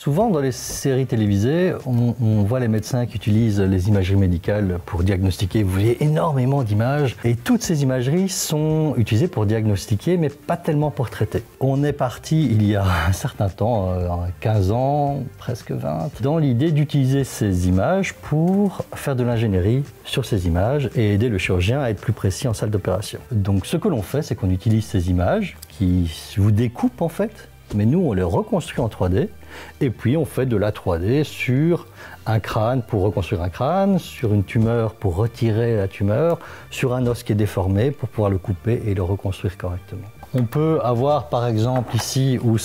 Souvent, dans les séries télévisées, on voit les médecins qui utilisent les imageries médicales pour diagnostiquer. Vous voyez énormément d'images et toutes ces imageries sont utilisées pour diagnostiquer, mais pas tellement pour traiter. On est parti il y a un certain temps, 15 ans, presque 20, dans l'idée d'utiliser ces images pour faire de l'ingénierie sur ces images et aider le chirurgien à être plus précis en salle d'opération. Donc ce que l'on fait, c'est qu'on utilise ces images qui vous découpent en fait, mais nous on les reconstruit en 3D et puis on fait de la 3D sur un crâne pour reconstruire un crâne, sur une tumeur pour retirer la tumeur, sur un os qui est déformé pour pouvoir le couper et le reconstruire correctement. On peut avoir par exemple ici où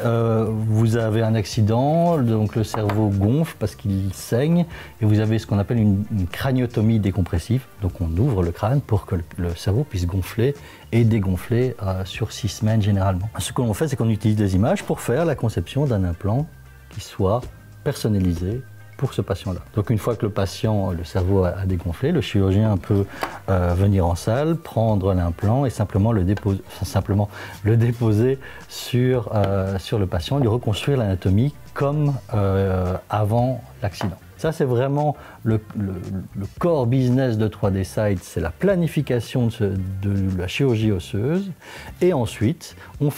vous avez un accident, donc le cerveau gonfle parce qu'il saigne et vous avez ce qu'on appelle une craniotomie décompressive. Donc on ouvre le crâne pour que le cerveau puisse gonfler et dégonfler sur 6 semaines généralement. Ce que l'on fait, c'est qu'on utilise des images pour faire la conception d'un implant qui soit personnalisé pour ce patient-là. Donc une fois que le cerveau a dégonflé, le chirurgien peut venir en salle, prendre l'implant et simplement le déposer sur le patient, lui reconstruire l'anatomie comme avant l'accident. Ça, c'est vraiment le core business de 3Decyte, c'est la planification de la chirurgie osseuse. Et ensuite, on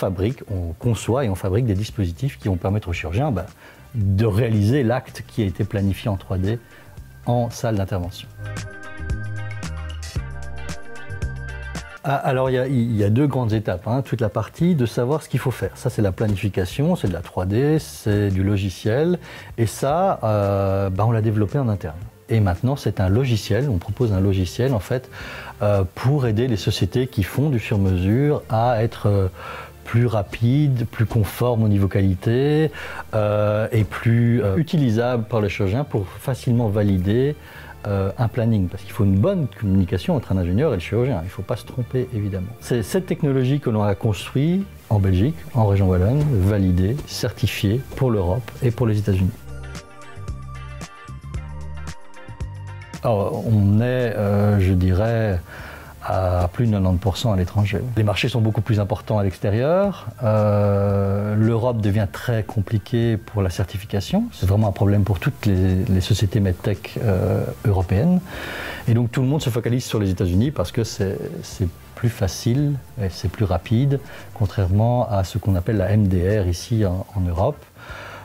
conçoit et on fabrique des dispositifs qui vont permettre au chirurgien de réaliser l'acte qui a été planifié en 3D en salle d'intervention. Alors il y a 2 grandes étapes, toute la partie de savoir ce qu'il faut faire. Ça c'est la planification, c'est de la 3D, c'est du logiciel et ça on l'a développé en interne. Et maintenant c'est un logiciel, on propose un logiciel en fait pour aider les sociétés qui font du sur-mesure à être plus rapide, plus conforme au niveau qualité et plus utilisable par le chirurgien pour facilement valider un planning. Parce qu'il faut une bonne communication entre un ingénieur et le chirurgien. Il ne faut pas se tromper, évidemment. C'est cette technologie que l'on a construite en Belgique, en région Wallonne, validée, certifiée pour l'Europe et pour les États-Unis. Alors, on est, je dirais, à plus de 90% à l'étranger. Les marchés sont beaucoup plus importants à l'extérieur. L'Europe devient très compliquée pour la certification. C'est vraiment un problème pour toutes les sociétés medtech européennes. Et donc tout le monde se focalise sur les États-Unis parce que c'est plus facile et c'est plus rapide, contrairement à ce qu'on appelle la MDR ici en Europe.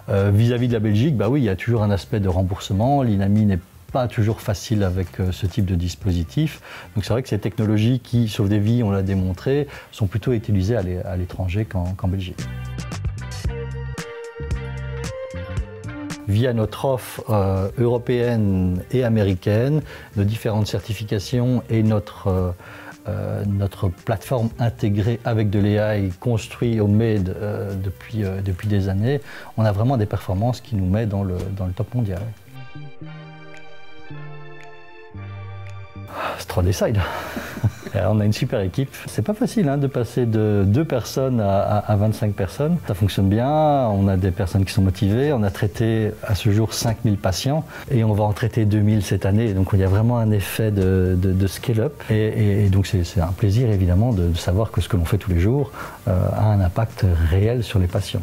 Vis-à-vis de la Belgique, oui, il y a toujours un aspect de remboursement. L'INAMI n'est pas toujours facile avec ce type de dispositif. Donc c'est vrai que ces technologies qui sauvent des vies, on l'a démontré, sont plutôt utilisées à l'étranger qu'en Belgique. Via notre offre européenne et américaine, nos différentes certifications et notre plateforme intégrée avec de l'AI construit au MED depuis des années, on a vraiment des performances qui nous mettent dans le top mondial. C'est 3Decyte. On a une super équipe. C'est pas facile de passer de 2 personnes à 25 personnes. Ça fonctionne bien, on a des personnes qui sont motivées. On a traité à ce jour 5000 patients et on va en traiter 2000 cette année. Donc il y a vraiment un effet de scale-up. Et donc c'est un plaisir évidemment de savoir que ce que l'on fait tous les jours a un impact réel sur les patients.